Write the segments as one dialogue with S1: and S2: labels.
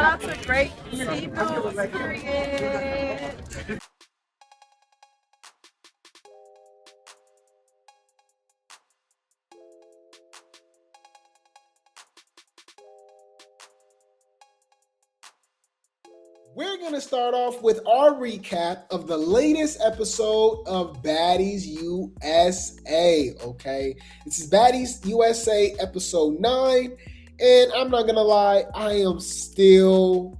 S1: out to Grape Tea News, period.
S2: We're going to start off with our recap of the latest episode of Baddies USA, okay? This is Baddies USA episode 9, and I'm not going to lie, I am still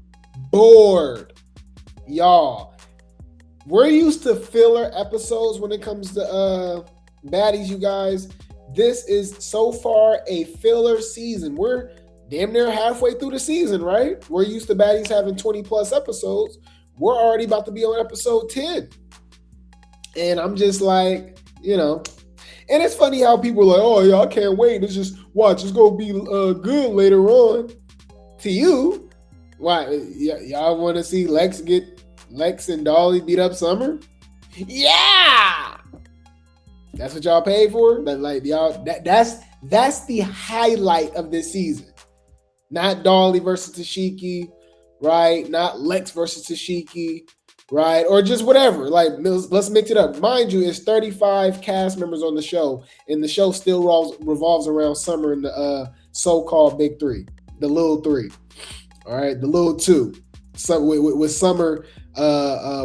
S2: bored. Y'all, we're used to filler episodes when it comes to Baddies, you guys. This is so far a filler season. We're damn near halfway through the season, right? We're used to Baddies having 20 plus episodes. We're already about to be on episode 10. And I'm just like, and it's funny how people are like, oh yeah, I can't wait. It's just, watch, it's going to be good later on. To you, why, y'all want to see Lex and Dolly beat up Summer? Yeah! That's what y'all paid for? But like, y'all, that's the highlight of this season. Not Dolly versus Tashiki, right? Not Lex versus Tashiki, right? Or just whatever. Like, let's mix it up. Mind you, it's 35 cast members on the show, and the show still revolves around Summer and the so-called big three, the little three, all right? The little two. So with Summer,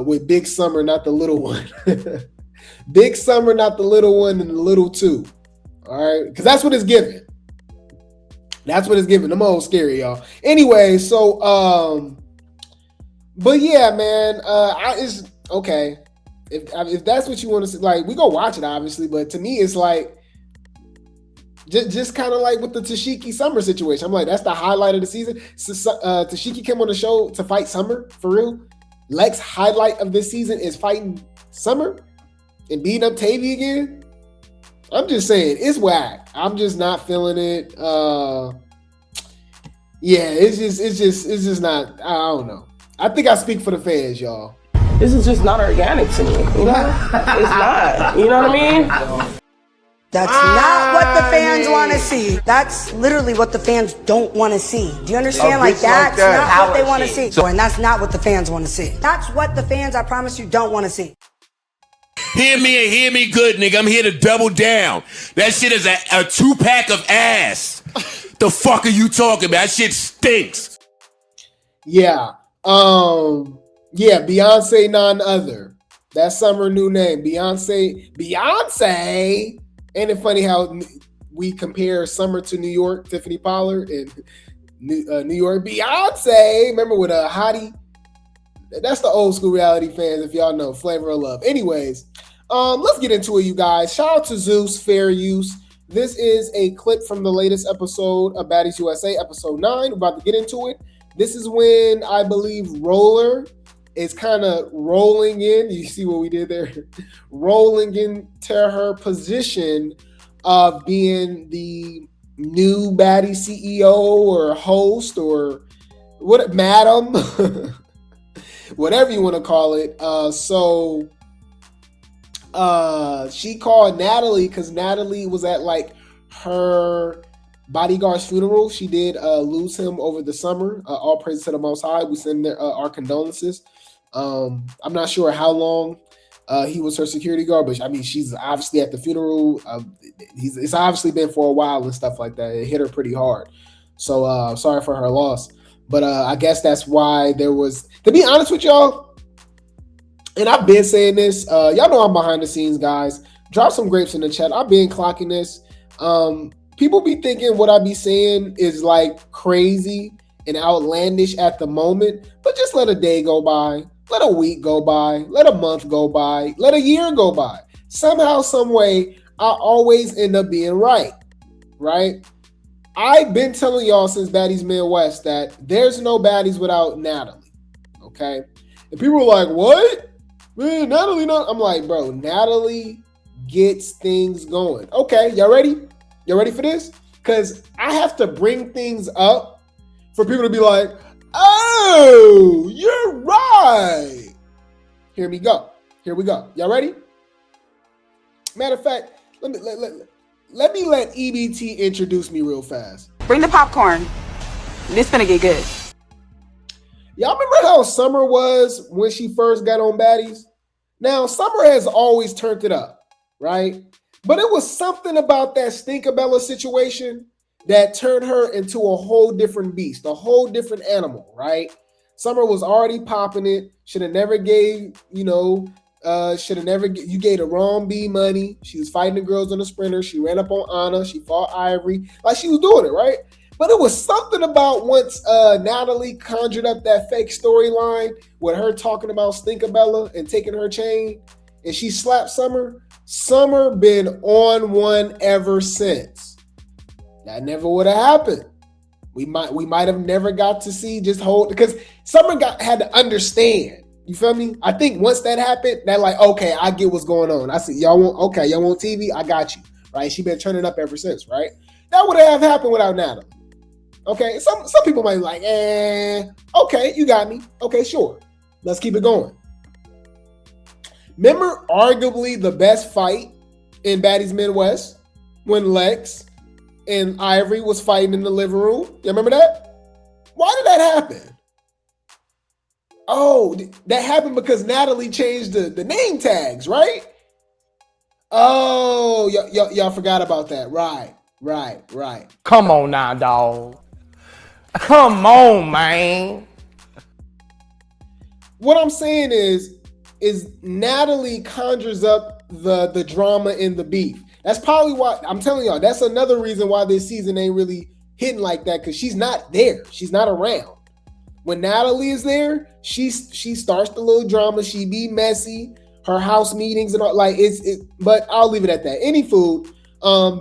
S2: with Big Summer, not the little one. Big Summer, not the little one, and the little two, all right? Because that's what it's giving. That's what it's giving. I'm all scary, y'all. Anyway, so, but yeah, man, it's okay. If that's what you want to see, like, we go watch it, obviously, but to me, it's like, just kind of like with the Tashiki Summer situation. I'm like, that's the highlight of the season. Tashiki came on the show to fight Summer, for real. Lex highlight of this season is fighting Summer and beating up Tavii again. I'm just saying, it's whack. I'm just not feeling it. Yeah, it's just not. I don't know. I think I speak for the fans, y'all.
S3: This is just not organic to me. You know, it's not. You know what I mean?
S4: That's not what the fans want to see. That's literally what the fans don't want to see. Do you understand? Like, that's not what they want to see. And that's not what the fans want to see. That's what the fans, I promise you, don't want to see.
S5: Hear me and hear me good, nigga. I'm here to double down. That shit is a 2-pack of ass. The fuck are you talking about? That shit stinks.
S2: Yeah. Beyonce none other. That's Summer new name. Beyonce. Ain't it funny how we compare Summer to New York, Tiffany Pollard, and New York Beyonce. Remember with a hottie? That's the old school reality fans, if y'all know. Flavor of Love. Anyways, let's get into it, you guys. Shout out to Zeus, fair use. This is a clip from the latest episode of Baddies USA, episode 9. We're about to get into it. This is when I believe Roller is kind of rolling in. You see what we did there? Rolling into her position of being the new Baddie CEO or host or what, madam. Whatever you want to call it. She called Natalie because Natalie was at like her bodyguard's funeral. She did lose him over the summer. All praise to the Most High. We send our condolences. I'm not sure how long he was her security guard, but I mean, she's obviously at the funeral. It's obviously been for a while and stuff like that. It hit her pretty hard. So sorry for her loss. But I guess that's why there was, to be honest with y'all, and I've been saying this, y'all know I'm behind the scenes, guys. Drop some grapes in the chat. I've been clocking this. People be thinking what I be saying is like crazy and outlandish at the moment, but just let a day go by, let a week go by, let a month go by, let a year go by. Somehow, some way, I always end up being right? I've been telling y'all since Baddies Midwest that there's no baddies without Natalie, okay? And people are like, what? Man, Natalie, no. I'm like, bro, Natalie gets things going. Okay, y'all ready? Y'all ready for this? Because I have to bring things up for people to be like, oh, you're right. Here we go. Y'all ready? Matter of fact, let me let EBT introduce me real fast.
S6: Bring the popcorn. This finna get good.
S2: Y'all remember how Summer was when she first got on Baddies? Now, Summer has always turned it up, right? But it was something about that Stinkabella situation that turned her into a whole different beast, a whole different animal, right? Summer was already popping it. Should have never gave, you gave the wrong B money. She was fighting the girls on the sprinter. She ran up on Anna. She fought Ivory. Like she was doing it, right? But it was something about once Natalie conjured up that fake storyline with her talking about Stinkabella and taking her chain, and she slapped Summer. Summer been on one ever since. That never would have happened. We might have never got to see just hold, because Summer had to understand. You feel me? I think once that happened, that like, okay, I get what's going on. I see y'all want TV, I got you. Right? She been turning up ever since, right? That would have happened without Natalie. Okay, some people might be like, okay, you got me. Okay, sure. Let's keep it going. Remember arguably the best fight in Baddies Midwest when Lex and Ivory was fighting in the living room? You remember that? Why did that happen? Oh, that happened because Natalie changed the name tags, right? Oh, y'all forgot about that. Right.
S3: Come on now, dog. Come on, man.
S2: What I'm saying is Natalie conjures up the drama and the beef. That's probably why I'm telling y'all. That's another reason why this season ain't really hitting like that, because she's not there. She's not around. When Natalie is there, she starts the little drama. She be messy. Her house meetings and all, like it. But I'll leave it at that. Any food.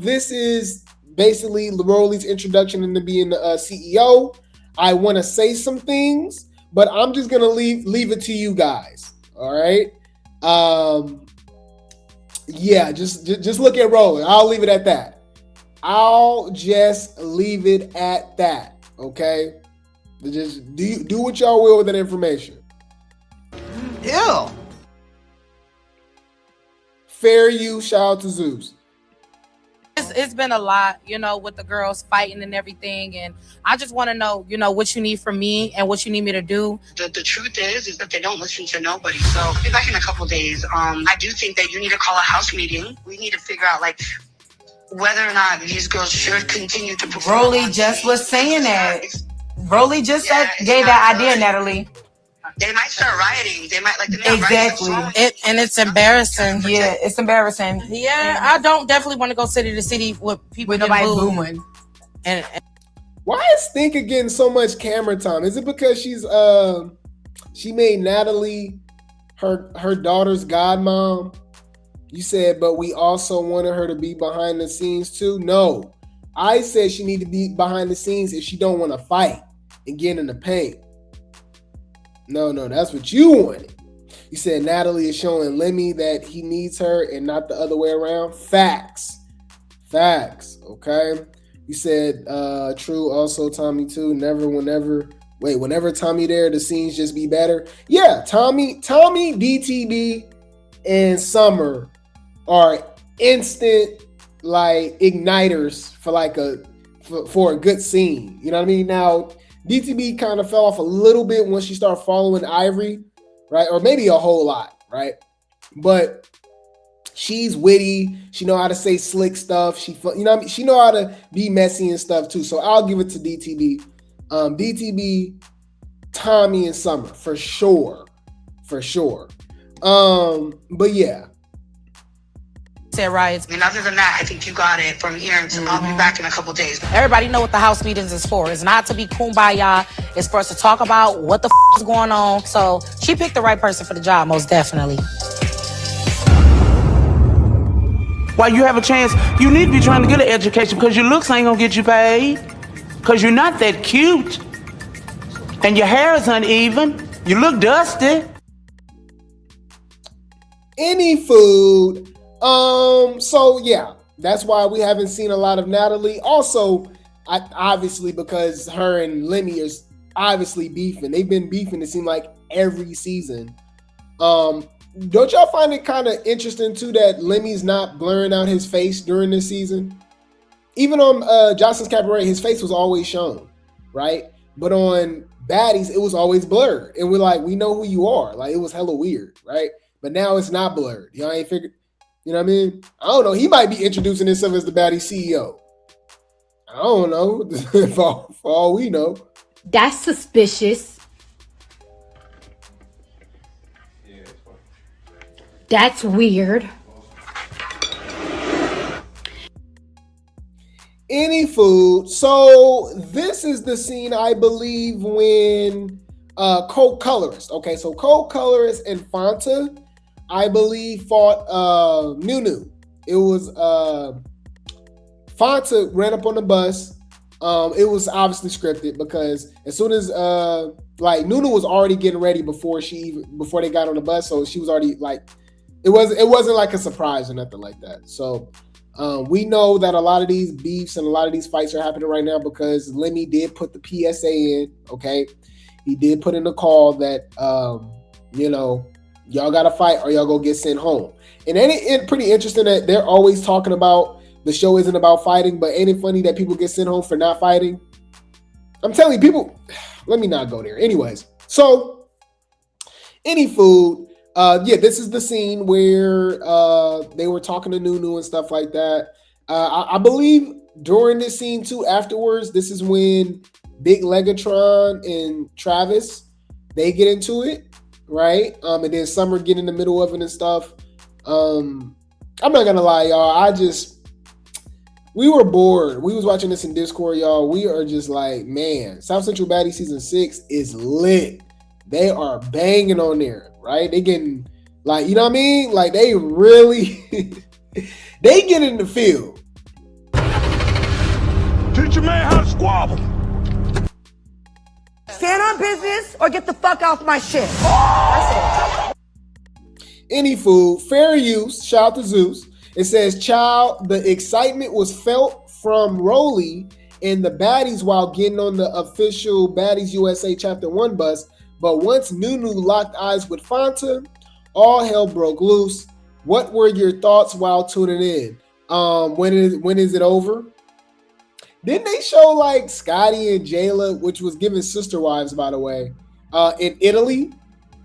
S2: This is basically Rolley's introduction into being the CEO. I want to say some things, but I'm just gonna leave it to you guys. All right. Yeah, just look at Rolley. I'll leave it at that. I'll just leave it at that. Okay. Just do what y'all will with that information.
S1: Ew.
S2: Fair use. Shout out to Zeus.
S1: It's been a lot, with the girls fighting and everything, and I just want to know, what you need from me and what you need me to do.
S6: The truth is that they don't listen to nobody. So I'll be back in a couple days. I do think that you need to call a house meeting. We need to figure out whether or not these girls should continue to perform.
S7: Rolley just was saying that. Rolley just gave that idea, Natalie.
S6: They might start rioting. They might
S7: exactly.
S1: And it's embarrassing.
S7: Yeah, it's embarrassing.
S1: Yeah, I don't definitely want to go city to city with people
S7: with nobody booing.
S1: And
S2: why is Stinker getting so much camera time? Is it because she made Natalie her daughter's godmom? You said, but we also wanted her to be behind the scenes too. No, I said she need to be behind the scenes if she don't want to fight and get in the paint. No, that's what you wanted. You said Natalie is showing Lemmy that he needs her and not the other way around. Facts. Okay. You said true. Also Tommy too. Whenever Tommy there, the scenes just be better. Yeah, Tommy, DTB, and Summer are instant igniters for a good scene. You know what I mean? Now DTB kind of fell off a little bit once she started following Ivory, right? Or maybe a whole lot, right? But she's witty. She know how to say slick stuff. She know how to be messy and stuff too. So I'll give it to DTB. DTB, Tommy, and Summer for sure. But yeah.
S1: Said riots.
S6: Other than that, I think you got it from here. I'll be back in a couple days.
S1: Everybody know what the house meetings is for. It's not to be kumbaya. It's for us to talk about what the is going on. So she picked the right person for the job, most definitely.
S8: While you have a chance, you need to be trying to get an education, because your looks ain't gonna get you paid. Because you're not that cute. And your hair is uneven. You look dusty.
S2: Any food. So yeah, that's why we haven't seen a lot of Natalie. Also, obviously because her and Lemmy is obviously beefing. They've been beefing, it seems like, every season. Don't y'all find it kind of interesting too that Lemmy's not blurring out his face during this season? Even on Jocelyn's Cabaret, his face was always shown, right? But on baddies, it was always blurred. And we're like, we know who you are. Like, it was hella weird, right? But now it's not blurred. Y'all ain't figured, you know what I mean? I don't know. He might be introducing himself as the baddie CEO. I don't know. for all we know.
S9: That's suspicious. That's weird.
S2: Any food. So this is the scene, I believe, when Kold Colorist. Okay, so Kold Colorist and Fanta, I believe, fought Nunu. It was Fanta ran up on the bus. It was obviously scripted because as soon as like Nunu was already getting ready before they got on the bus, so she was already like, it wasn't like a surprise or nothing like that. So we know that a lot of these beefs and a lot of these fights are happening right now because Lemmy did put the PSA in. Okay, he did put in the call that y'all got to fight or y'all go get sent home. And ain't it pretty interesting that they're always talking about the show isn't about fighting, but ain't it funny that people get sent home for not fighting? I'm telling you, people, let me not go there. Anyways, so any food. This is the scene where they were talking to Nunu and stuff like that. I believe during this scene too, afterwards, this is when Big Legatron and Travis, they get into it, right? And then Summer get in the middle of it and stuff. I'm not gonna lie, y'all. We were bored. We was watching this in Discord, y'all. We are just like, man, South Central Baddie Season 6 is lit. They are banging on there, right? They getting, like, you know what I mean? Like, they really, they get in the field.
S5: Teach your man how to squabble.
S4: Stand on business or get the fuck off my shit. That's it.
S2: Any food, fair use, shout out to Zeus. It says, child, the excitement was felt from Rolley and the baddies while getting on the official Baddies USA Chapter 1 bus. But once Nunu locked eyes with Fanta, all hell broke loose. What were your thoughts while tuning in? When is it over? Didn't they show like Scotty and Jayla, which was giving Sister Wives, by the way, in Italy?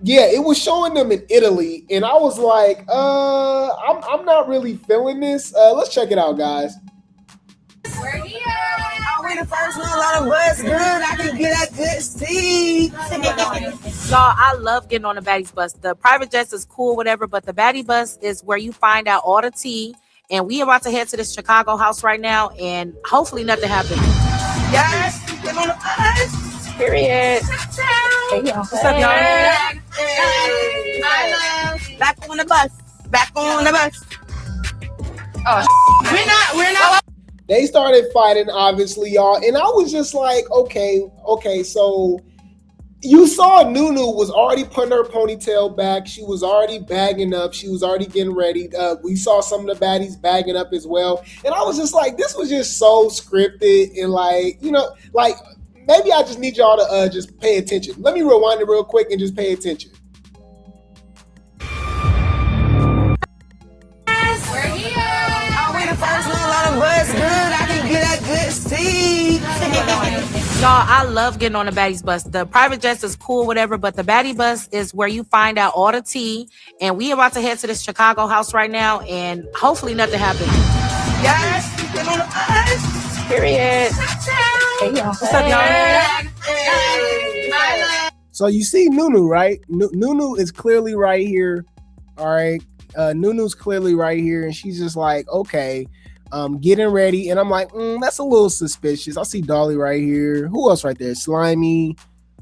S2: Yeah, it was showing them in Italy, and I was like, I'm not really feeling this. Let's check it out, guys.
S7: We're here. We the first one on the bus, good. I can get that good seat.
S1: Y'all, I love getting on the Baddies bus. The private jets is cool, whatever, but the Baddie bus is where you find out all the tea. And we about to head to this Chicago house right now, and hopefully nothing happens.
S7: Yes, get on the bus.
S3: Period.
S7: Hey, y'all.
S3: What's up, y'all?
S7: Hey. Back on the bus. Back on the bus.
S3: Oh,
S7: We're not.
S2: They started fighting, obviously, y'all. And I was just like, okay, so you saw Nunu was already putting her ponytail back. She was already bagging up. She was already getting ready. We saw some of the baddies bagging up as well. And I was just like, this was just so scripted. And like, like maybe I just need y'all to just pay attention. Let me rewind it real quick and just pay attention.
S7: We're here. We the first one on the bus, good. I can get that good seat.
S1: Y'all, I love getting on the Baddies bus. The private jets is cool, whatever, but the Baddie bus is where you find out all the tea. And we about to head to this Chicago house right now, and hopefully nothing happens.
S7: Yes, get on the bus.
S3: Period.
S7: Hey, y'all.
S3: What's up, y'all?
S7: Hey.
S2: So you see Nunu, right? Nunu is clearly right here. All right. Nunu's clearly right here. And she's just like, okay, getting ready. And I'm like, that's a little suspicious. I see Dolly right here. Who else right there? Slimy.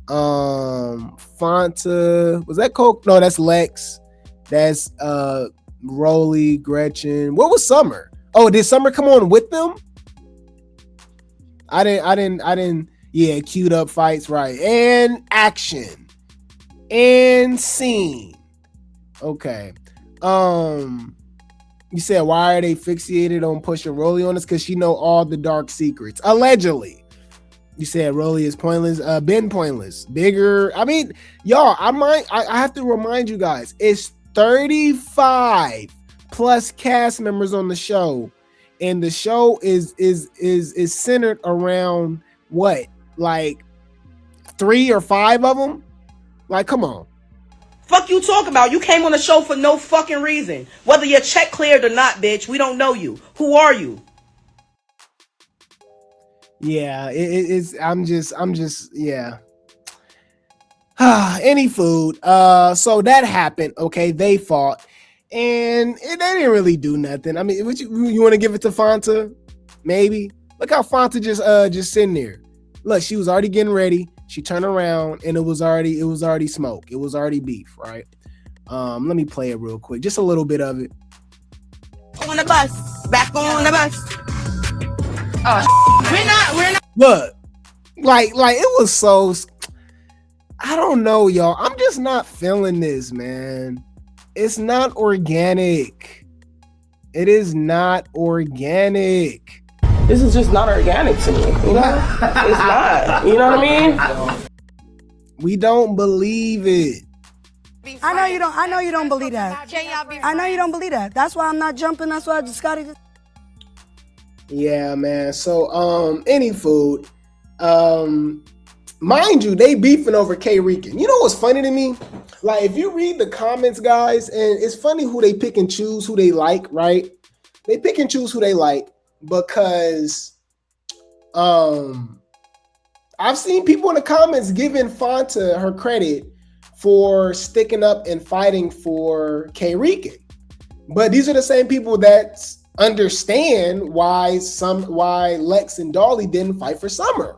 S2: Fanta. Was that Coke? No, that's Lex. That's Rolley, Gretchen. What was Summer? Oh, did Summer come on with them? I didn't. Yeah, queued up fights, right? And action. And scene. Okay. You said, why are they fixated on pushing Rolley on us? Because she know all the dark secrets. Allegedly. You said Rolley is pointless. Been pointless. Bigger. I mean, y'all, I have to remind you guys, it's 35 plus cast members on the show. And the show is centered around what? Like 3 or 5 of them. Like, come on.
S3: Fuck you talking about? You came on the show for no fucking reason. Whether your check cleared or not, bitch, we don't know you. Who are you?
S2: Yeah, I'm just yeah. Any food. So that happened. Okay, they fought, and they didn't really do nothing. I mean, you want to give it to Fanta? Maybe. Look how Fanta just sitting there. Look, she was already getting ready. She turned around, and it was already smoke. It was already beef, right? Let me play it real quick, just a little bit of it.
S7: On the bus, back on the bus. We're not.
S2: Look, like it was so. I don't know, y'all. I'm just not feeling this, man. It's not organic. It is not organic.
S3: This is just not organic to me. You know, it's not. You know what I mean?
S2: We don't believe it.
S4: I know you don't. I know you don't believe that. I know you don't believe that. That's why I'm not jumping. That's why I just got it.
S2: Yeah, man. So, any food. Mind you, they beefing over K Rican. You know what's funny to me? Like, if you read the comments, guys, and it's funny who they pick and choose, who they like, right? They pick and choose who they like because I've seen people in the comments giving Fanta her credit for sticking up and fighting for K Rican. But these are the same people that understand why Lex and Dolly didn't fight for Summer.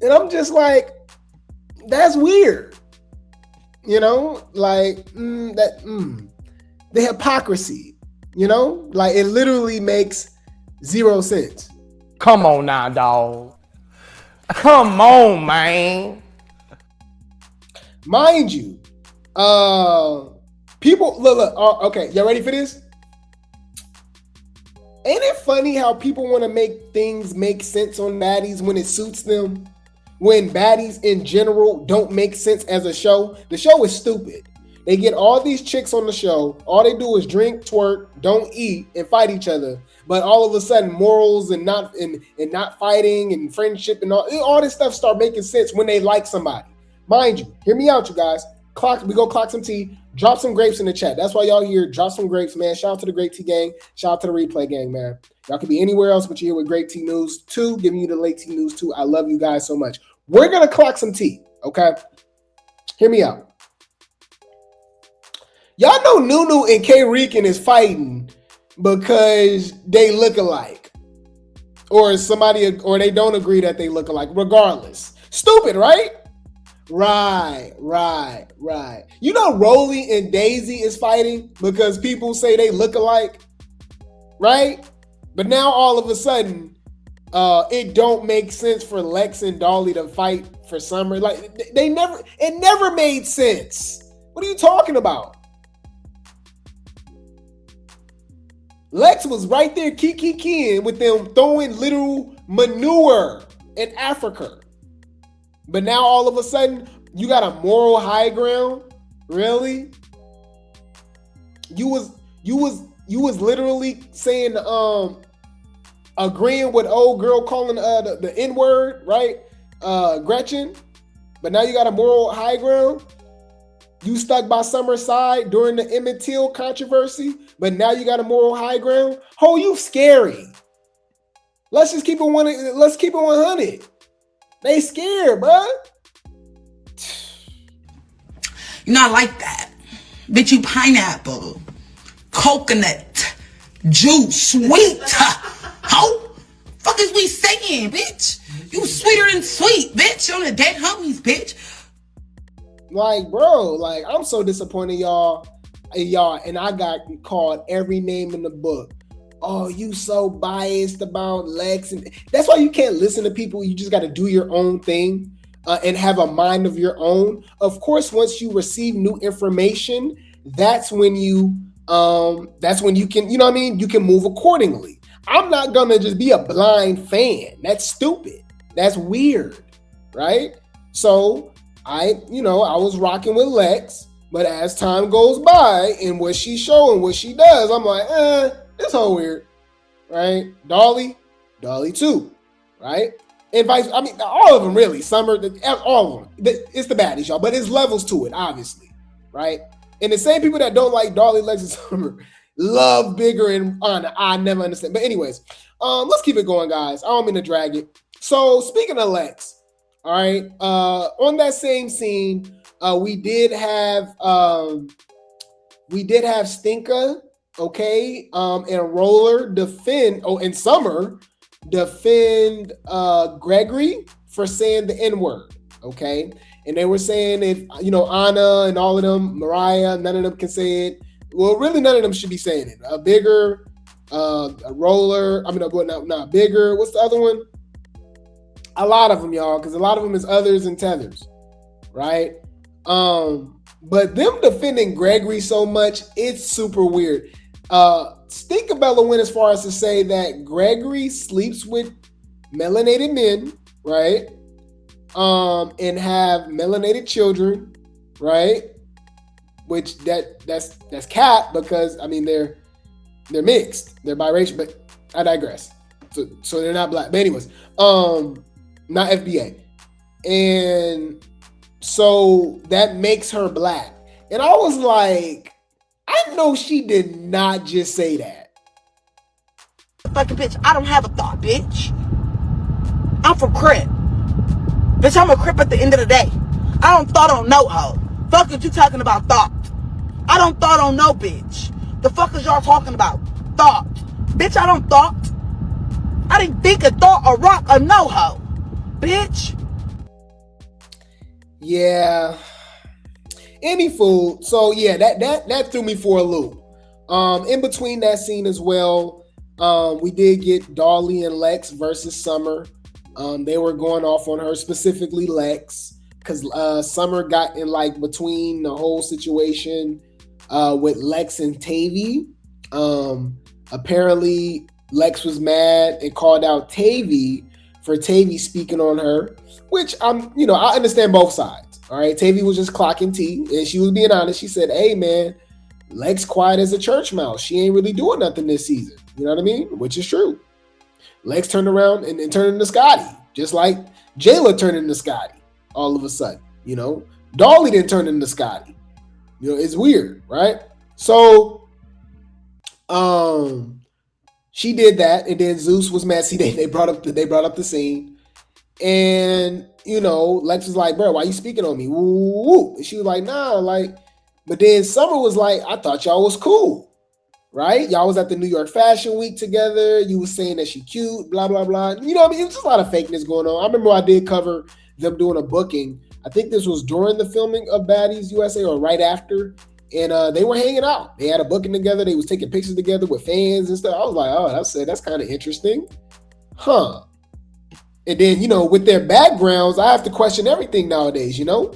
S2: And I'm just like, that's weird. You know, like the hypocrisy, you know, like it literally makes 0 sense.
S10: Come on now, dog. Come on, man.
S2: Mind you, people look. Okay, y'all ready for this? Ain't it funny how people want to make things make sense on baddies when it suits them? When baddies in general don't make sense as a show. The show is stupid. They get all these chicks on the show. All they do is drink, twerk, don't eat, and fight each other. But all of a sudden, morals and not fighting and friendship and all this stuff start making sense when they like somebody. Mind you, hear me out, you guys. We go clock some tea. Drop some grapes in the chat. That's why y'all here. Drop some grapes, man. Shout out to the Grape Tea gang. Shout out to the Replay gang, man. Y'all could be anywhere else, but you're here with Grape Tea News Too, giving you the late Tea News Too. I love you guys so much. We're going to clock some tea, okay? Hear me out. Y'all know Nunu and K Rican is fighting because they look alike. Or they don't agree that they look alike, regardless. Stupid, right? Right. You know Rolley and Daisy is fighting because people say they look alike, right? But now all of a sudden, it don't make sense for Lex and Dolly to fight for Summer. Like it never made sense. What are you talking about? Lex was right there kikiing with them throwing literal manure in Africa. But now all of a sudden, you got a moral high ground? Really? You was literally saying agreeing with old girl calling the N-word, right? Gretchen. But now you got a moral high ground. You stuck by Summer's side during the Emmett Till controversy, but now you got a moral high ground. Oh, you scary. Let's keep it 100. They scared, bro.
S7: You're not like that. Bitch, you pineapple, coconut, juice, sweet. How fuck is we saying, bitch? You sweeter than sweet, bitch. On the dead homies, bitch.
S2: Like, bro, like I'm so disappointed, y'all, and I got called every name in the book. Oh, you so biased about Lex, and that's why you can't listen to people. You just got to do your own thing and have a mind of your own. Of course, once you receive new information, that's when you can, you know what I mean? You can move accordingly. I'm not gonna just be a blind fan. That's stupid. That's weird, right? So I was rocking with Lex, but as time goes by and what she's showing, what she does, I'm like, this whole weird, right? Dolly too, right? And vice, I mean, all of them really. Summer, all of them. It's the baddies, y'all. But there's levels to it, obviously, right? And the same people that don't like Dolly, Lex, and Summer love Bigger and Anna. I never understand. But anyways, let's keep it going, guys. I don't mean to drag it. So speaking of Lex, all right, on that same scene, we did have Stinka, okay, and Roller defend. Oh, and Summer defend Gregory for saying the N-word, okay? And they were saying if, Anna and all of them, Mariah, none of them can say it. Well, really, none of them should be saying it. A Bigger, a Roller, not Bigger. What's the other one? A lot of them, y'all, because a lot of them is others and tethers, right? But them defending Gregory so much, it's super weird. Stinkabella went as far as to say that Gregory sleeps with melanated men, right? And have melanated children, right? Which that's cap because they're mixed, they're biracial, but I digress. So they're not black. But anyways, not FBA. And so that makes her black. And I was like, I know she did not just say that.
S3: Fucking bitch, I don't have a thought, bitch. I'm from Crip. Bitch, I'm a Crip at the end of the day. I don't thought on no hoe. Fuck is you talking about thought? I don't thought on no bitch. The fuck is y'all talking about? Thought. Bitch, I don't thought. I didn't think a thought or rock or no hoe. Bitch.
S2: Yeah. Any fool. So yeah, that threw me for a loop. In between that scene as well, we did get Dolly and Lex versus Summer. They were going off on her, specifically Lex, because Summer got in between the whole situation with Lex and Tavii. Apparently Lex was mad and called out Tavii for Tavii speaking on her, which I understand both sides. All right, Tavii was just clocking tea, and she was being honest. She said, "Hey, man, Lex quiet as a church mouse. She ain't really doing nothing this season." You know what I mean? Which is true. Lex turned around and turned into Scotty, just like Jayla turned into Scotty all of a sudden. Dolly didn't turn into Scotty. It's weird, right? So, she did that, and then Zeus was mad. See, they brought up the scene, and Lex was like, "Bro, why you speaking on me?" Woo. And she was like, "Nah, But then Summer was like, "I thought y'all was cool, right? Y'all was at the New York Fashion Week together. You was saying that she cute, blah blah blah." It was just a lot of fakeness going on. I remember I did cover them doing a booking. I think this was during the filming of Baddies USA or right after. And they were hanging out. They had a booking together. They was taking pictures together with fans and stuff. I was like, oh, that's kind of interesting. Huh. And then, with their backgrounds, I have to question everything nowadays,
S10: They're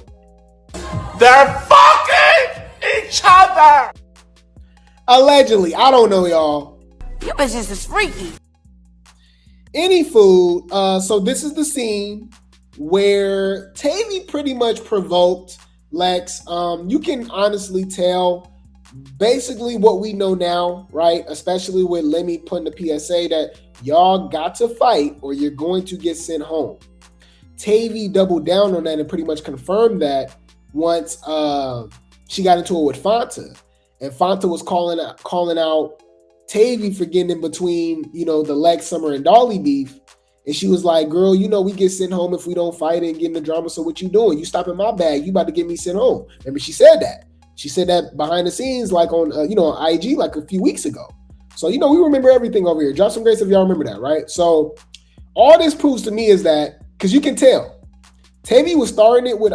S10: fucking each other.
S2: Allegedly. I don't know, y'all.
S3: You bitches is freaky.
S2: Any food. So this is the scene where Tavii pretty much provoked Lex. You can honestly tell basically what we know now, right? Especially with Lemmy putting the PSA that y'all got to fight or you're going to get sent home. Tavii doubled down on that and pretty much confirmed that once she got into it with Fanta. And Fanta was calling out Tavii for getting in between, the Lex, Summer, and Dolly beef. And she was like, "Girl, we get sent home if we don't fight and get in the drama. So what you doing? You stopping my bag. You about to get me sent home." Remember, she said that. She said that behind the scenes, on IG a few weeks ago. So, we remember everything over here. Drop some grace if y'all remember that, right? So all this proves to me is that, because you can tell, Tavii was starting it with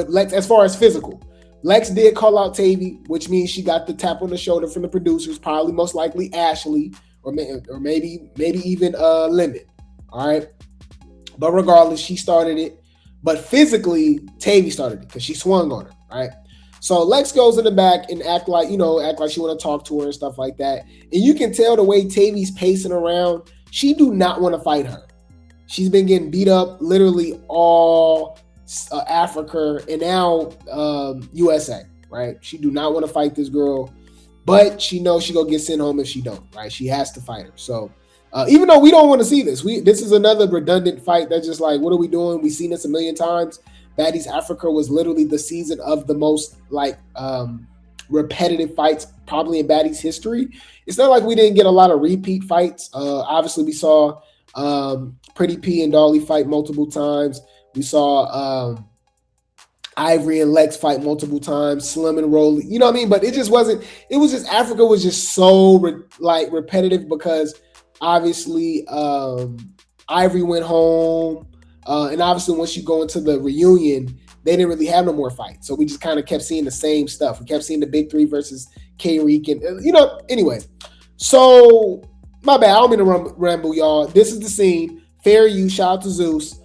S2: Lex as far as physical. Lex did call out Tavii, which means she got the tap on the shoulder from the producers, probably most likely Ashley, or maybe even Lemon. All right. But regardless, she started it. But physically, Tavii started it because she swung on her, right? So Lex goes in the back and act like she want to talk to her and stuff like that. And you can tell the way Tavii's pacing around, she do not want to fight her. She's been getting beat up literally all Africa and now USA, right? She do not want to fight this girl, but she knows she gonna get sent home if she don't, right? She has to fight her. So Even though we don't want to see this. This is another redundant fight that's just like, what are we doing? We've seen this a million times. Baddies Africa was literally the season of the most like repetitive fights probably in Baddies history. It's not like we didn't get a lot of repeat fights. Obviously, we saw Pretty P and Dolly fight multiple times. We saw Ivory and Lex fight multiple times, Slim and Rolley. You know what I mean? But it just wasn't. It was just Africa was just so repetitive because obviously Ivory went home, and obviously once you go into the reunion, they didn't really have no more fights. So we just kind of kept seeing the same stuff. We kept seeing the big three versus K-Reek and anyway. So my bad. I don't mean to ramble, y'all. This is the scene. Fair use. Shout out to Zeus.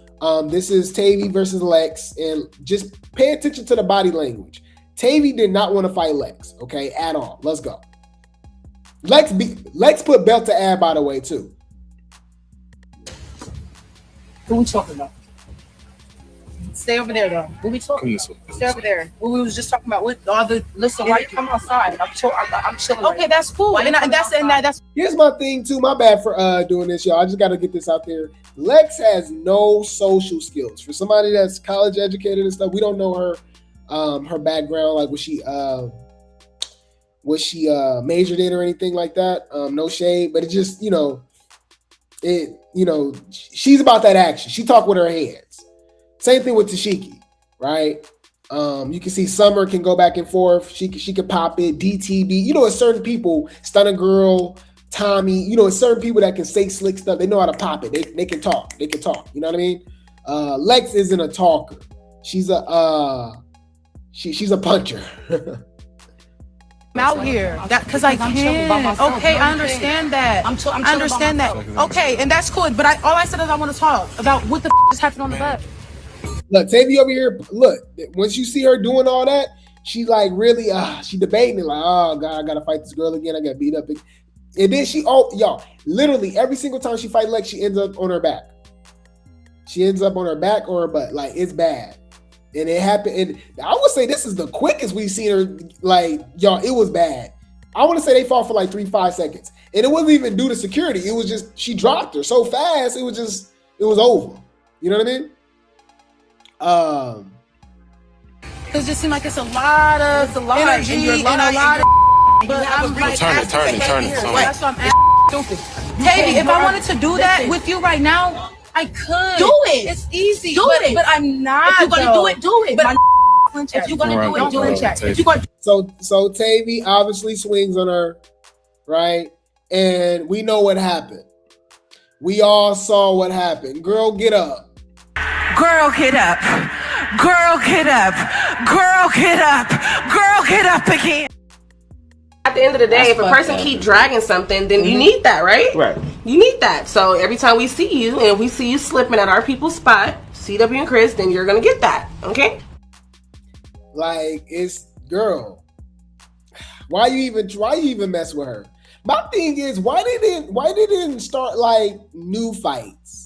S2: This is Tavii versus Lex, and just pay attention to the body language. Tavii did not want to fight Lex, okay, at all. Let's go. Lex put belt to ad, by the way, too.
S3: Who we talking about? Stay over there, though. What we talking about? Stay over there. What we was just talking about with all the. Listen, why you come outside? I'm chilling. Okay, that's cool. And that's.
S2: Here's my thing too. My bad for doing this, y'all. I just got to get this out there. Lex has no social skills. For somebody that's college educated and stuff, we don't know her background, like what she majored in or anything like that. No shade, but it just she's about that action. She talk with her hands. Same thing with Tashiki, right? You can see Summer can go back and forth. She can pop it. DTB. It's certain people, Stunner Girl, Tommy. It's certain people that can say slick stuff. They know how to pop it. They can talk. They can talk. You know what I mean? Lex isn't a talker. She's a puncher.
S3: I'm out here because I can. Okay, I understand that. I understand that. Okay, and that's cool. But all I said is I want to talk about what the just happened on the bus.
S2: Look, Tavii over here. Look, once you see her doing all that, she like really, she debating it like, oh God, I gotta fight this girl again. I got beat up, and then y'all, literally every single time she fight Lex, she ends up on her back. She ends up on her back or her butt. Like it's bad, and it happened. And I would say this is the quickest we've seen her. Like y'all, it was bad. I want to say they fought for like 3-5 seconds, and it wasn't even due to security. It was just she dropped her so fast. It was over. You know what I mean?
S3: Because it just seems like it's a lot of energy and a lot of. But I'm like,
S5: turn it.
S3: That's why I'm stupid. Tavii, if I wanted to do that with you right now, I could. Do it. It's easy. But I'm not. If you're gonna do it. But if you're gonna do it, do it. If you're gonna.
S2: So Tavii obviously swings on her, right? And we know what happened. We all saw what happened. Girl, get up.
S7: Girl, get up. Girl, get up. Girl, get up. Girl, get up again.
S11: At the end of the day, if a person keep dragging something, then you need that, right?
S10: Right.
S11: You need that. So every time we see you and we see you slipping at our people's spot, CW and Chris, then you're gonna get that, okay?
S2: Like it's girl. Why you even mess with her? My thing is why they didn't start like new fights?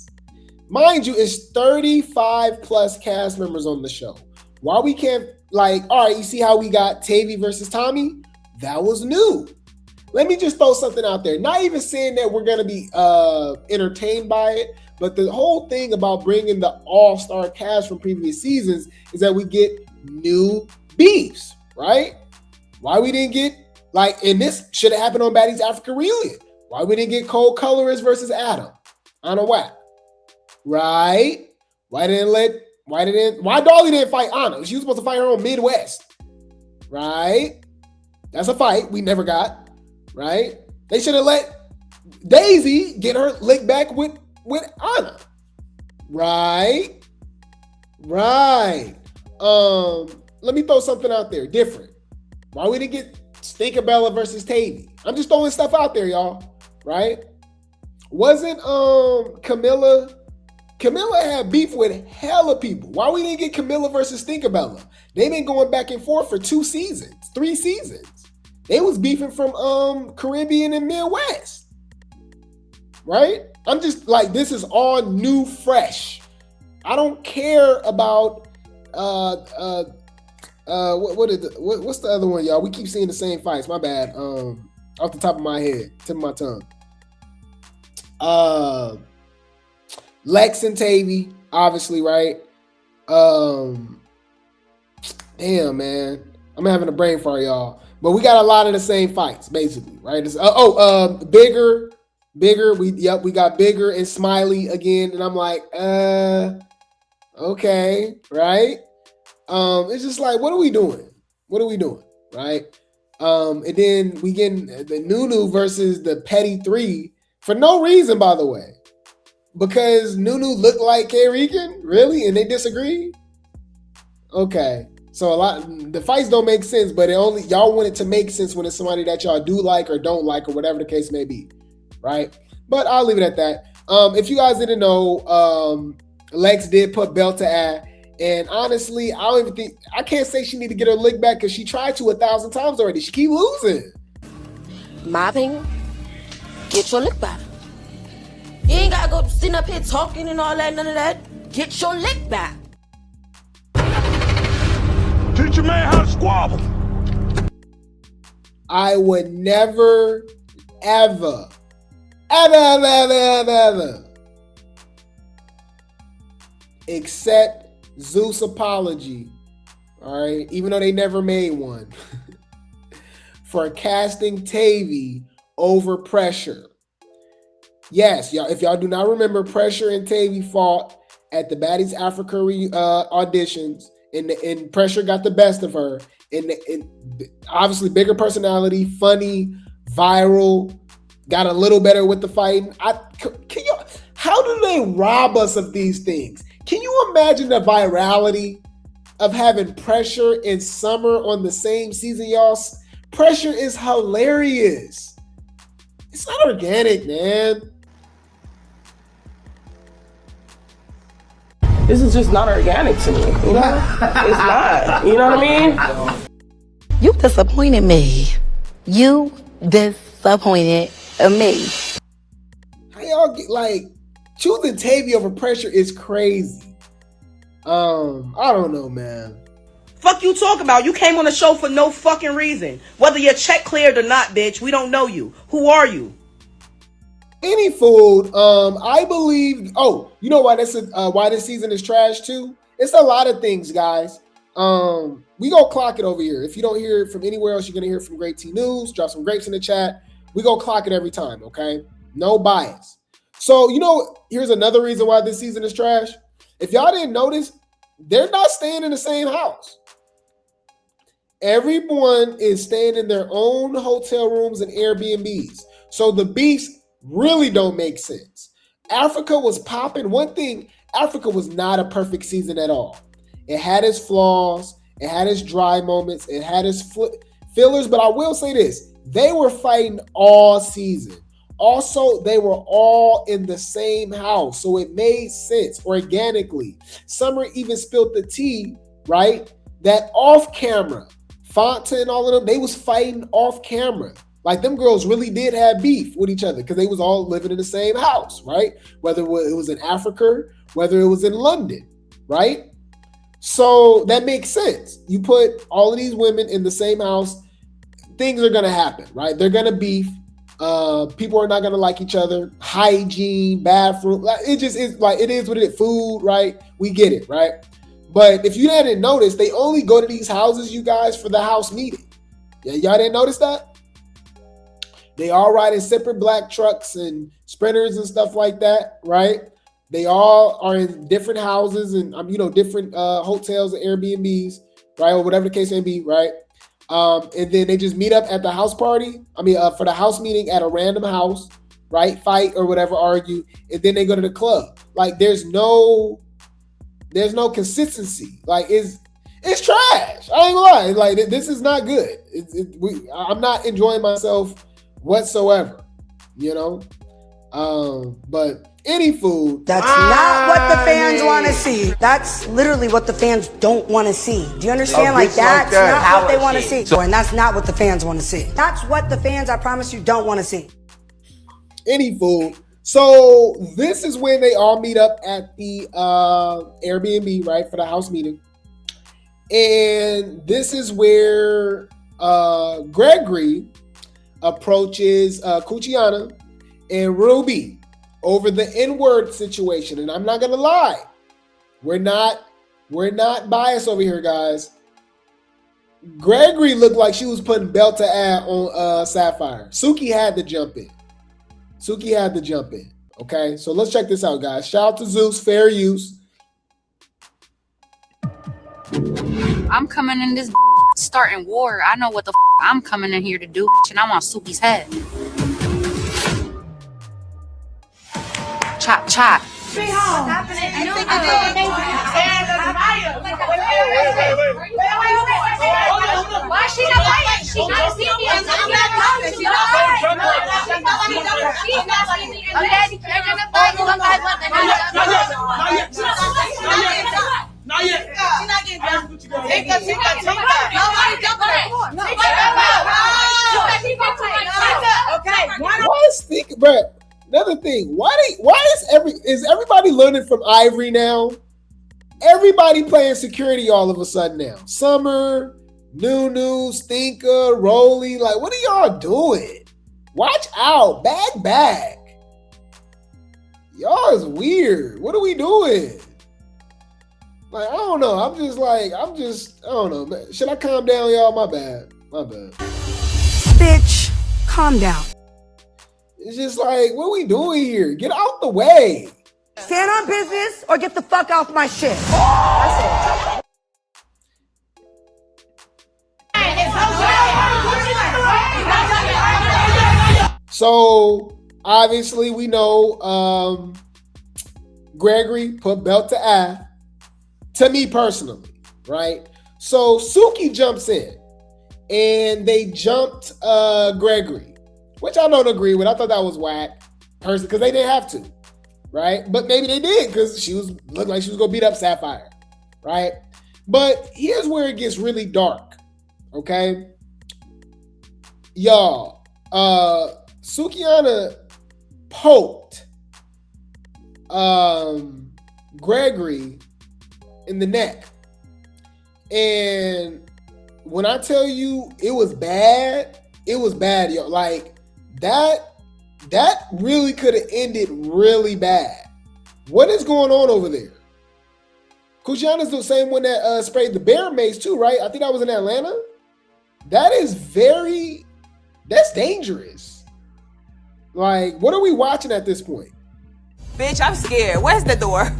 S2: Mind you, it's 35 plus cast members on the show. Why we can't all right, you see how we got Tavii versus Tommy? That was new. Let me just throw something out there. Not even saying that we're gonna be entertained by it, but the whole thing about bringing the all-star cast from previous seasons is that we get new beefs, right? Why we didn't get and this should have happened on Baddies Africa Reunion. Why we didn't get Kold Colorist versus Adam on a whack? Right? Why Dolly didn't fight Anna? She was supposed to fight her on Midwest. Right? That's a fight we never got. Right? They should have let Daisy get her lick back with Anna. Right? Right. Let me throw something out there different. Why we didn't get Stinkabella versus Tavii? I'm just throwing stuff out there, y'all. Right? Wasn't Camilla had beef with hella people. Why we didn't get Camilla versus Stinkabella? They've been going back and forth for 3 seasons. They was beefing from Caribbean and Midwest. Right? I'm just like, this is all new, fresh. I don't care about what's the other one, y'all? We keep seeing the same fights. My bad. Off the top of my head, tip of my tongue. Lex and Tavii, obviously, right? Damn, man. I'm having a brain fart, y'all. But we got a lot of the same fights, basically, right? Bigger. We got Bigger and Smiley again, and I'm like, okay, right? It's just like, what are we doing? Right? And then we get the Nunu versus the Petty Three for no reason, by the way, because Nunu looked like K-Regan, really, and they disagree. Okay, so the fights don't make sense, but y'all want it to make sense when it's somebody that y'all do like or don't like or whatever the case may be, right? But I'll leave it at that. If you guys didn't know, Lex did put belt to ass. And honestly, I can't say she need to get her lick back because she tried to 1,000 times already. She keep losing.
S12: My opinion, get your lick back. You ain't gotta go sitting up here talking and all that, none of that. Get your lick back.
S5: Teach your man how to squabble.
S2: I would never, ever accept Zeus' apology, all right, even though they never made one, for casting Tavii over Pressure. Yes, y'all, if y'all do not remember, Pressure and Tavii fought at the Baddies Africa auditions, and Pressure got the best of her. And obviously, bigger personality, funny, viral, got a little better with the fighting. How do they rob us of these things? Can you imagine the virality of having Pressure and Summer on the same season, y'all? Pressure is hilarious. It's not organic, man.
S11: This is just not organic to me, you know? It's not, you know what I mean?
S12: You disappointed me. You disappointed me.
S2: How y'all get, like, choosing Tavii over Pressure is crazy. I don't know, man.
S3: Fuck you talking about? You came on the show for no fucking reason. Whether your check cleared or not, bitch, we don't know you. Who are you?
S2: Any food. I believe. Oh, you know why why this season is trash too? It's a lot of things, guys. We gonna clock it over here. If you don't hear it from anywhere else, you're gonna hear it from Grape Tea News. Drop some grapes in the chat. We gonna clock it every time, okay? No bias. So, here's another reason why this season is trash. If y'all didn't notice, they're not staying in the same house. Everyone is staying in their own hotel rooms and Airbnbs. So the beefs really don't make sense. Africa was popping. One thing, Africa was not a perfect season at all. It had its flaws. It had its dry moments. It had its fillers. But I will say this. They were fighting all season. Also, they were all in the same house, so it made sense organically. Summer even spilled the tea, right? That off camera, Fanta and all of them, they was fighting off camera. Like, them girls really did have beef with each other because they was all living in the same house, right? Whether it was in Africa, whether it was in London, right? So that makes sense. You put all of these women in the same house, things are going to happen, right? They're going to beef. People are not going to like each other. Hygiene, bathroom. It just is like, it is what it is. Food, right? We get it, right? But if you hadn't noticed, they only go to these houses, you guys, for the house meeting. Yeah, y'all didn't notice that? They all ride in separate black trucks and sprinters and stuff like that, right? They all are in different houses and, different hotels and Airbnbs, right? Or whatever the case may be, right? And then they just meet up at the house party. For the house meeting at a random house, right? Fight or whatever, argue. And then they go to the club. Like, there's no consistency. Like, it's trash. I ain't gonna lie. Like, this is not good. I'm not enjoying myself whatsoever, but any food.
S4: That's not what the fans want to see. That's literally what the fans don't want to see. Do you understand? That's not what they want to see. And that's not what the fans want to see. That's what the fans, I promise you, don't want to see.
S2: Any food. So this is when they all meet up at the Airbnb, right, for the house meeting. And this is where Gregory approaches Sukihana and Ruby. over the N-word situation. And I'm not gonna lie, we're not biased over here, guys. Gregory looked like she was putting belt to ass on Sapphire. Suki had to jump in. Okay, so let's check this out, guys. Shout out to Zeus, fair use.
S13: I'm coming in this starting war. I know what the I'm coming in here to do, and I want Suki's head. Chop, chop.
S3: Why
S13: she not fighting? She not see me. She's not see me. Okay, they're gonna fight you one by one.
S3: Not yet. She's not getting done. Take that.
S13: Nobody jump on it. Okay.
S2: Why is think, bro? Another thing, why is everybody learning from Ivory now? Everybody playing security all of a sudden now. Summer, Nunu, Stinker, Rolley, like what are y'all doing? Watch out, back. Y'all is weird. What are we doing? Like, I don't know. I don't know, man. Should I calm down, y'all? My bad.
S4: Bitch, calm down.
S2: It's just like, what are we doing here? Get out the way.
S4: Stand on business or get the fuck off my shit. That's it.
S2: So, obviously, we know Gregory put belt to ass. To me personally, right? So Suki jumps in and they jumped Gregory, which I don't agree with. I thought that was whack, personally, because they didn't have to, right? But maybe they did because she looked like she was gonna beat up Sapphire, right? But here's where it gets really dark, okay? Y'all, Sukihana poked Gregory in the neck. And when I tell you it was bad, yo. Like that really could have ended really bad. What is going on over there? Kujiana's the same one that sprayed the bear mace too, right? I think that was in Atlanta. That's dangerous. Like, what are we watching at this point?
S3: Bitch, I'm scared. Where's the door?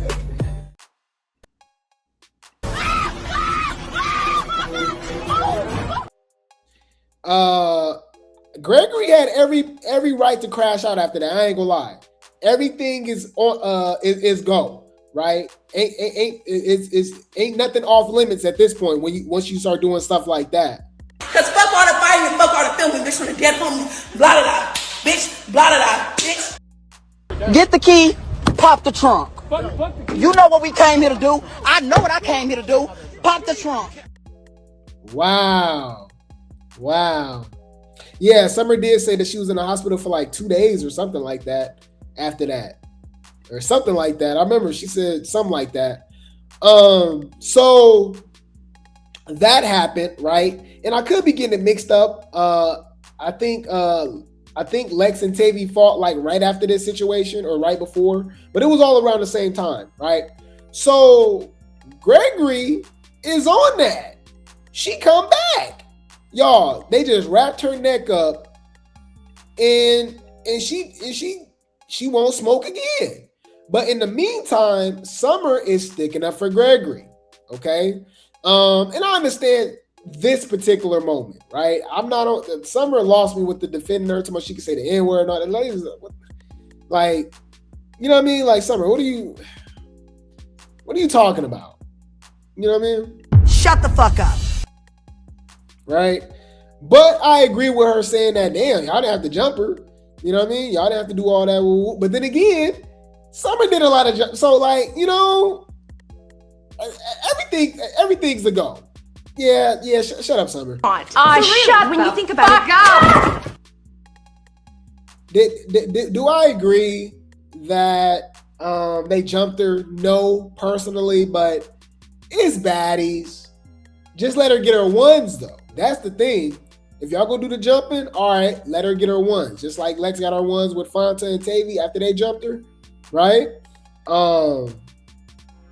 S2: Gregory had every right to crash out after that. I ain't gonna lie. Everything is on is go, right? Ain't nothing off limits at this point once you start doing stuff like that.
S3: Cause fuck all the fighting and fuck all the filming, bitch, from the dead homies. Blah blah blah. Bitch, blah blah blah, bitch. Get the key, pop the trunk. You know what we came here to do. I know what I came here to do. Pop the trunk.
S2: Wow. Yeah, Summer did say that she was in the hospital for like 2 days or something like that after that. Or something like that. I remember she said something like that. So that happened, right? And I could be getting it mixed up. I think Lex and Tavii fought like right after this situation or right before, but it was all around the same time, right? So Gregory is on that. She come back. Y'all, they just wrapped her neck up and she won't smoke again. But in the meantime, Summer is sticking up for Gregory. Okay. And I understand this particular moment, right? I'm not on Summer lost me with the defending her too much. She can say the N-word and all that. Like, you know what I mean? Like, Summer, what are you talking about? You know what I mean?
S4: Shut the fuck up.
S2: Right? But I agree with her saying that, damn, y'all didn't have to jump her. You know what I mean? Y'all didn't have to do all that. But then again, Summer did a lot of jump. So, like, you know, everything's a go. Yeah, shut up, Summer.
S9: Shut when you think about
S2: it. Do I agree that they jumped her? No, personally, but it's baddies. Just let her get her ones, though. That's the thing. If y'all go do the jumping, all right, let her get her ones. Just like Lex got her ones with Fanta and Tavii after they jumped her. right?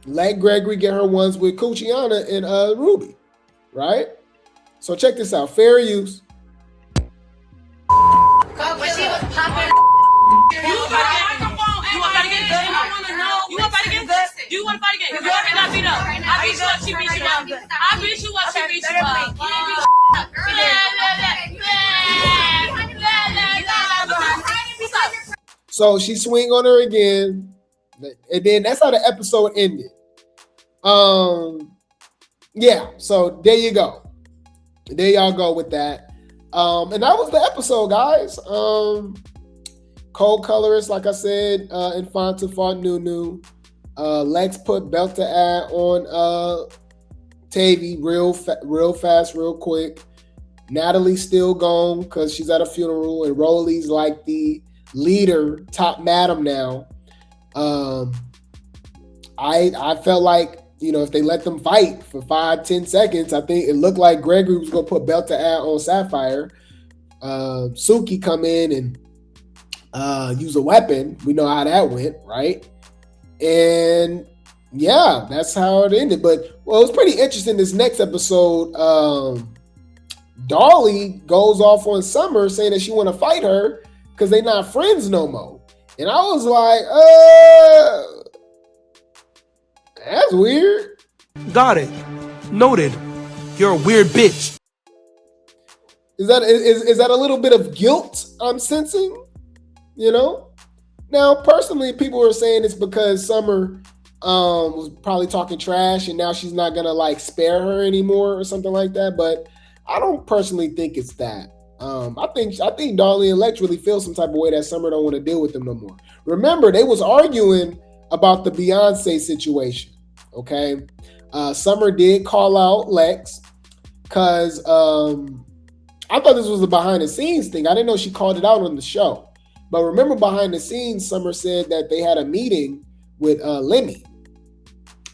S2: Let Gregory get her ones with Sukihana and Ruby, right? So check this out. Fair use.
S12: When she was popping. You want to get good? I want to know. You want to get good? You want to fight again? You want to beat up? I beat you up. She beat you up. I beat you up. She beat you up.
S2: So she swing on her again, and then that's how the episode ended. Yeah. So there you go. There y'all go with that. And that was the episode, guys. Kold colorist, like I said, Infanta fought Nunu. Lex put belt to ad on Tavii real fast, real quick. Natalie's still gone because she's at a funeral, and Rolley's like the leader, top madam now. I felt like, you know, if they let them fight for 5-10 seconds, I think it looked like Gregory was gonna put belt to ad on Sapphire. Suki come in and use a weapon. We know how that went, right? And yeah, that's how it ended. But well, it was pretty interesting. This next episode, Dolly goes off on Summer saying that she want to fight her because they're not friends no more. And I was like, that's weird.
S14: Got it. Noted. You're a weird bitch.
S2: Is that a little bit of guilt I'm sensing? You know? Now, personally, people are saying it's because Summer was probably talking trash and now she's not gonna like spare her anymore or something like that. But I don't personally think it's that. I think Dolly and Lex really feel some type of way that Summer don't want to deal with them no more. Remember, they was arguing about the Beyonce situation. Okay, Summer did call out Lex because I thought this was a behind the scenes thing. I didn't know she called it out on the show. But remember, behind the scenes, Summer said that they had a meeting with Lemmy,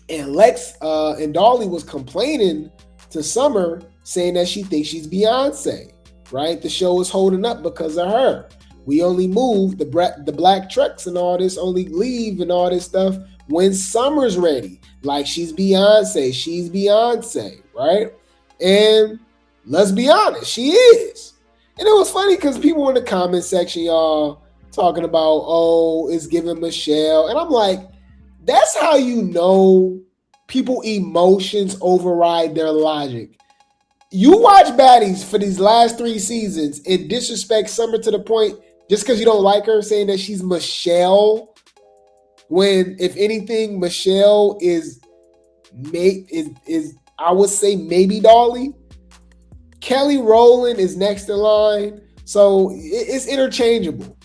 S2: and Lex and Dolly was complaining to Summer, saying that she thinks she's Beyonce. Right? The show is holding up because of her. We only move the black trucks and all this, only leave and all this stuff when Summer's ready. Like she's Beyonce, right? And let's be honest, she is. And it was funny because people in the comment section, y'all, talking about, oh, it's giving Michelle. And I'm like, that's how you know people emotions override their logic. You watch baddies for these last 3 seasons and disrespect Summer to the point just because you don't like her, saying that she's Michelle, when if anything, Michelle is I would say maybe Dolly. Kelly Rowland is next in line, so it's interchangeable.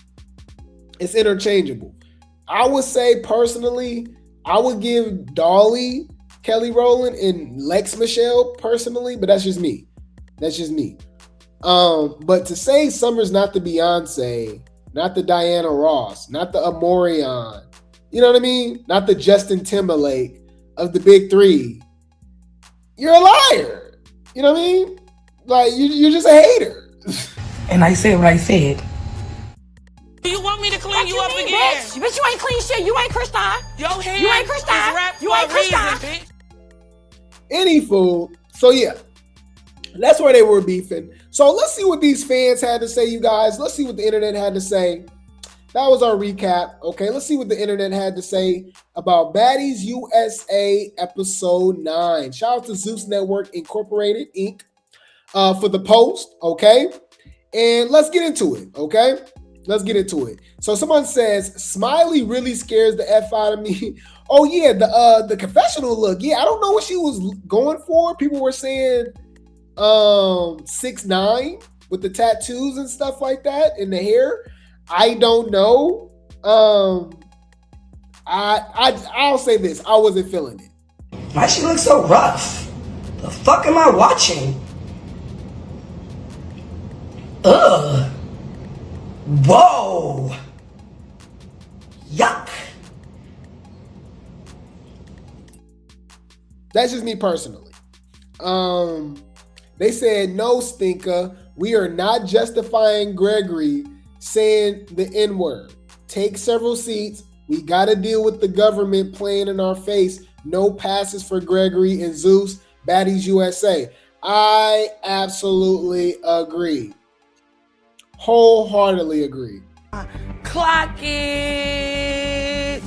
S2: It's interchangeable. I would say personally, I would give Dolly Kelly Rowland and Lex Michelle personally, but that's just me. That's just me. But to say Summer's not the Beyonce, not the Diana Ross, not the Amorion, you know what I mean? Not the Justin Timberlake of the big 3, you're a liar. You know what I mean? Like, you're just a hater.
S3: And I said what I said.
S12: You want me to clean you up again?
S1: Bitch, you ain't clean shit. You ain't Christian.
S12: Your hand
S1: You ain't Christian.
S12: is wrapped
S1: You ain't
S12: for a reason,
S1: Christian.
S12: bitch.
S2: Any fool. So yeah, that's where they were beefing. So let's see what these fans had to say, you guys. Let's see what the internet had to say. That was our recap. Okay, let's see what the internet had to say about Baddies USA episode 9. Shout out to Zeus Network Incorporated, Inc. For the post, okay? And let's get into it, okay? Let's get into it. So someone says, Smiley really scares the F out of me. Oh yeah, the confessional look. Yeah, I don't know what she was going for. People were saying 6'9" with the tattoos and stuff like that and the hair. I don't know. I'll say this. I wasn't feeling it.
S3: Why she look so rough? The fuck am I watching? Ugh. Whoa. Yuck.
S2: That's just me personally. They said, no, stinker. We are not justifying Gregory saying the N-word. Take several seats. We got to deal with the government playing in our face. No passes for Gregory and Zeus. Baddies USA. I absolutely agree. Wholeheartedly agree.
S3: Clock it.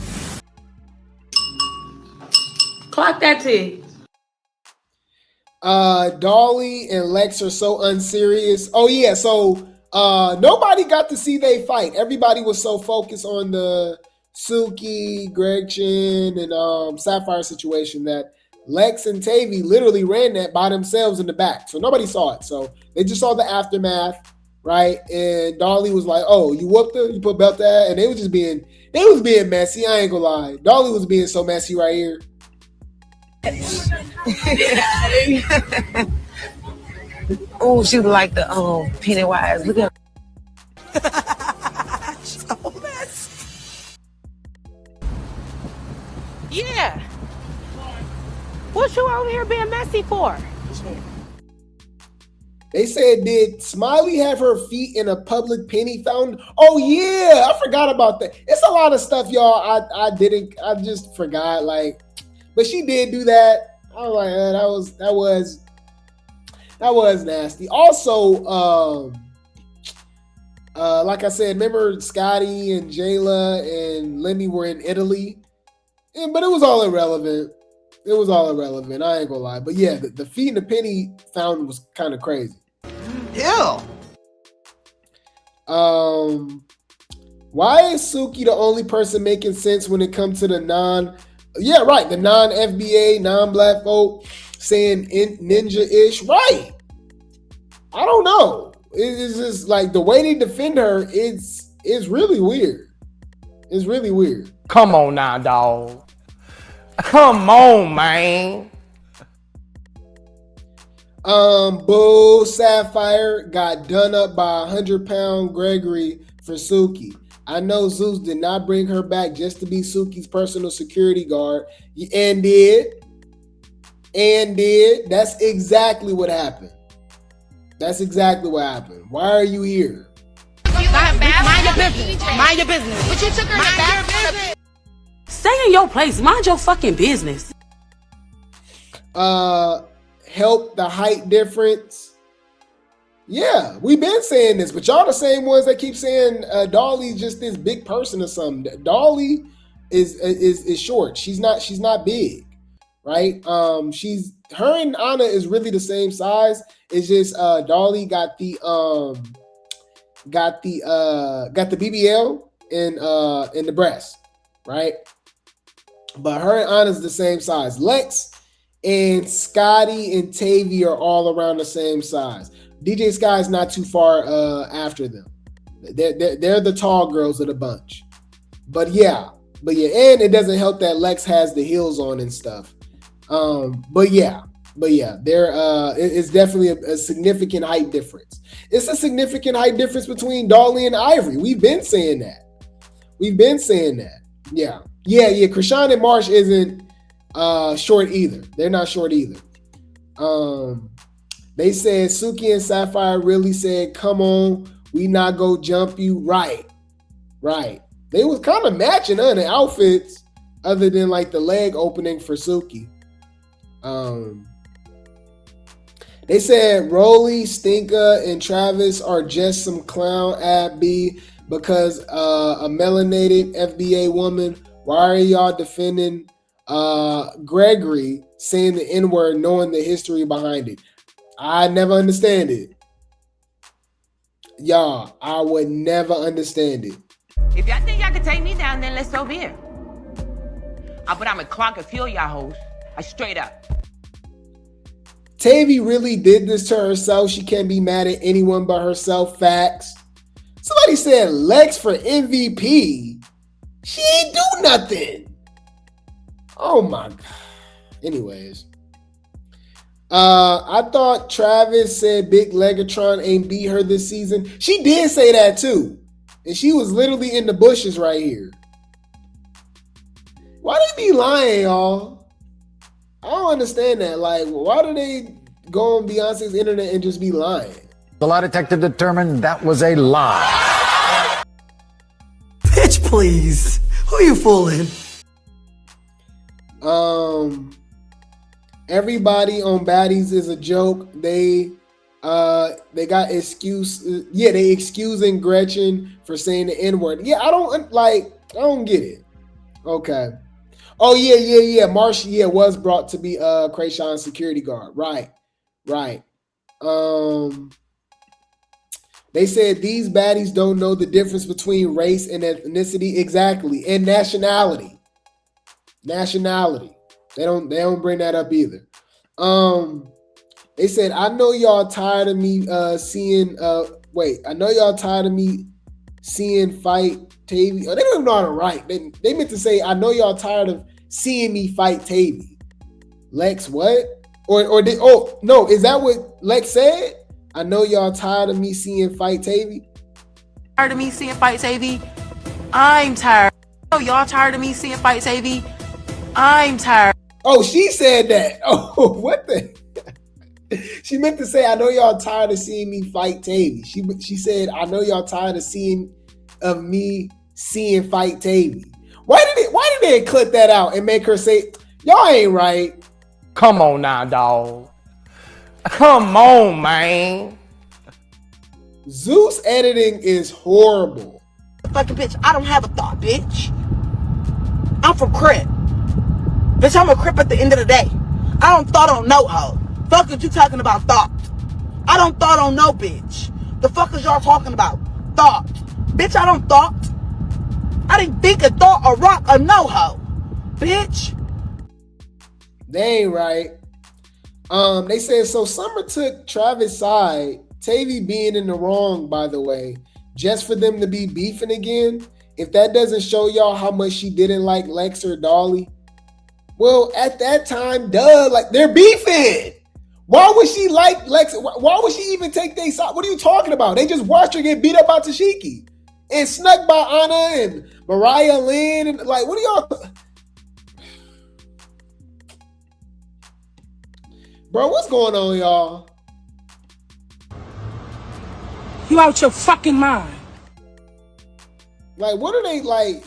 S3: Clock that T.
S2: Dolly and Lex are so unserious. Oh yeah, so nobody got to see they fight. Everybody was so focused on the Suki, Gretchen, and Sapphire situation that Lex and Tavii literally ran that by themselves in the back. So nobody saw it. So they just saw the aftermath, right? And Dolly was like, "Oh, you whooped her? You put belt that?" And they was being messy. I ain't gonna lie. Dolly was being so messy right here.
S3: Oh, she like the Pennywise. Look at her.
S4: So messy.
S1: Yeah. What you over here being messy for?
S2: They said, did Smiley have her feet in a public penny fountain? Oh yeah, I forgot about that. It's a lot of stuff, y'all. I just forgot. Like, but she did do that. I was like, that was nasty. Also, like I said, remember Scotty and Jayla and Lenny were in Italy, but it was all irrelevant. It was all irrelevant. I ain't gonna lie. But yeah, the feet in the penny fountain was kind of crazy.
S3: Ew.
S2: Why is Suki the only person making sense when it comes to the non-FBA, non-black folk saying ninja-ish? Right. I don't know. It's just like the way they defend her is really weird. It's really weird.
S10: Come on now, dog. Come on, man.
S2: Boo Sapphire got done up by 100-pound Gregory for Suki. I know Zeus did not bring her back just to be Suki's personal security guard. And did. That's exactly what happened. That's exactly what happened. Why are you here?
S1: Mind your business. Mind your business.
S12: But you took her to the bathroom.
S1: Stay in your place. Mind your fucking business.
S2: Help the height difference. Yeah, we've been saying this, but y'all the same ones that keep saying Dolly's just this big person or something. Dolly is short. She's not big, right? Her and Anna is really the same size. It's just Dolly got the BBL in the breast, right? But her and Anna's the same size. Lex and Scotty and Tavii are all around the same size. DJ Sky's not too far after them. They're the tall girls of the bunch. But yeah, and it doesn't help that Lex has the heels on and stuff. But yeah, it's definitely a significant height difference. It's a significant height difference between Dolly and Ivory. We've been saying that. Yeah. Krishan and Marsh isn't short either. They're not short either. They said Suki and Sapphire really said, "Come on, we not go jump you." Right. They was kind of matching on the outfits, other than like the leg opening for Suki. They said Rolley, Stinka, and Travis are just some clown ab B because a melanated FBA woman. Why are y'all defending Gregory saying the N-word knowing the history behind it? I never understand it. Y'all, I would never understand it.
S15: If y'all think y'all can take me down, then let's over here. But I'm a clock and fuel y'all hoes. I straight up.
S2: Tavii really did this to herself. She can't be mad at anyone but herself. Facts. Somebody said Lex for MVP. She ain't do nothing. Oh my God. Anyways. I thought Travis said Big Legatron ain't beat her this season. She did say that too. And she was literally in the bushes right here. Why they be lying, y'all? I don't understand that. Like, why do they go on Beyonce's internet and just be lying?
S16: The lie detector determined that was a lie.
S4: Bitch, please. Who you fooling?
S2: Everybody on Baddies is a joke. They got excuse. Yeah, they excusing Gretchen for saying the N-word. Yeah, I don't get it. Okay. Oh yeah. Marcia was brought to be Krayshawn's security guard. Right. They said these baddies don't know the difference between race and ethnicity. Exactly. And nationality. They don't bring that up either. They said, I know y'all tired of me seeing fight Tavii. Oh, they don't even know how to write. They meant to say, I know y'all tired of seeing me fight Tavii. Lex, what? No, is that what Lex said? I know y'all tired of me seeing fight Tavii.
S3: Tired of me seeing fight Tavii? I'm tired. I know y'all tired of me seeing fight Tavii? I'm tired.
S2: Oh, she said that. Oh, what the? She meant to say, I know y'all tired of seeing me fight Tavii. She said, I know y'all tired of me seeing fight Tavii. Why did they clip that out and make her say, y'all ain't right?
S10: Come on now, dog. Come on, man.
S2: Zeus editing is horrible.
S3: Fucking bitch, I don't have a thought, bitch. I'm from Crip. Bitch, I'm a Crip at the end of the day. I don't thought on no hoe. Fuck what you talking about thought. I don't thought on no bitch. The fuck is y'all talking about? Thought. Bitch, I don't thought. I didn't think a thought or rock or no hoe. Bitch.
S2: They ain't right. They said, so Summer took Travis' side, Tavii being in the wrong, by the way, just for them to be beefing again. If that doesn't show y'all how much she didn't like Lex or Dolly. Well, at that time, like they're beefing. Why would she like Lex? Why would she even take their side? What are you talking about? They just watched her get beat up by Tashiki and snuck by Anna and Mariah Lynn. And like, what are y'all? Bro, what's going on, y'all?
S16: You out your fucking mind.
S2: Like, what are they like?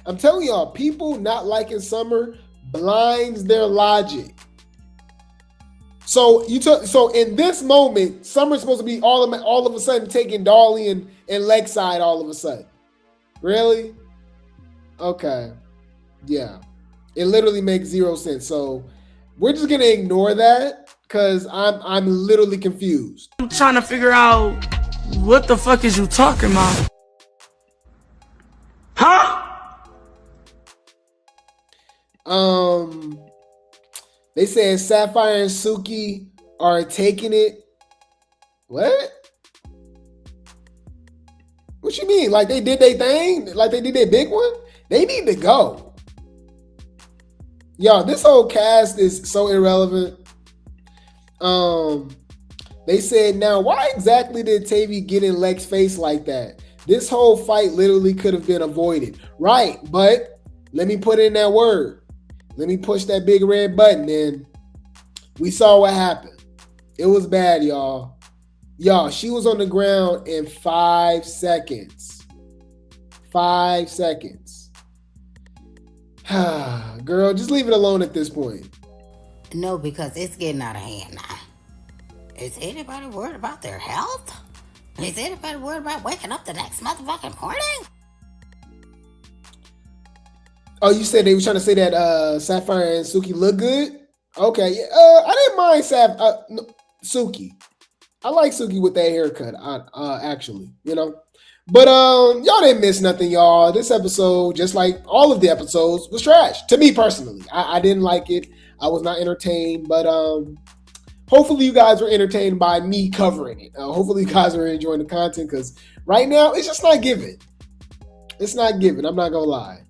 S2: I'm telling y'all, people not liking Summer blinds their logic. So in this moment, Summer's supposed to be all of a sudden taking Dolly and Lex side all of a sudden. Really? Okay. Yeah. It literally makes zero sense. So we're just gonna ignore that because I'm literally confused.
S3: I'm trying to figure out what the fuck is you talking about? Huh?
S2: They said Sapphire and Suki are taking it. What? What you mean? Like they did their thing? Like they did their big one? They need to go. Yo, this whole cast is so irrelevant. They said, now why exactly did Tavii get in Lex's face like that? This whole fight literally could have been avoided. Right, but let me put in that word. Let me push that big red button and we saw what happened. It was bad, y'all. Y'all, she was on the ground in 5 seconds. 5 seconds. Girl, just leave it alone at this point.
S17: No, because it's getting out of hand now. Is anybody worried about their health? Is anybody worried about waking up the next motherfucking morning?
S2: Oh, you said they were trying to say that Sapphire and Suki look good? Okay, yeah. I didn't mind Suki. I like Suki with that haircut, actually, you know. But y'all didn't miss nothing, y'all. This episode, just like all of the episodes, was trash. To me personally. I didn't like it. I was not entertained, but hopefully you guys were entertained by me covering it. Hopefully you guys are enjoying the content because right now it's just not giving. It's not giving. I'm not gonna lie.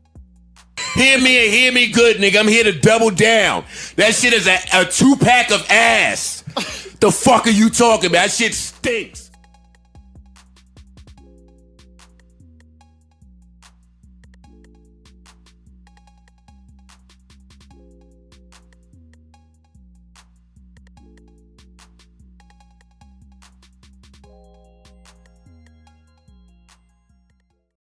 S5: Hear me and hear me good, nigga. I'm here to double down. That shit is a 2-pack of ass. The fuck are you talking about? That shit stinks.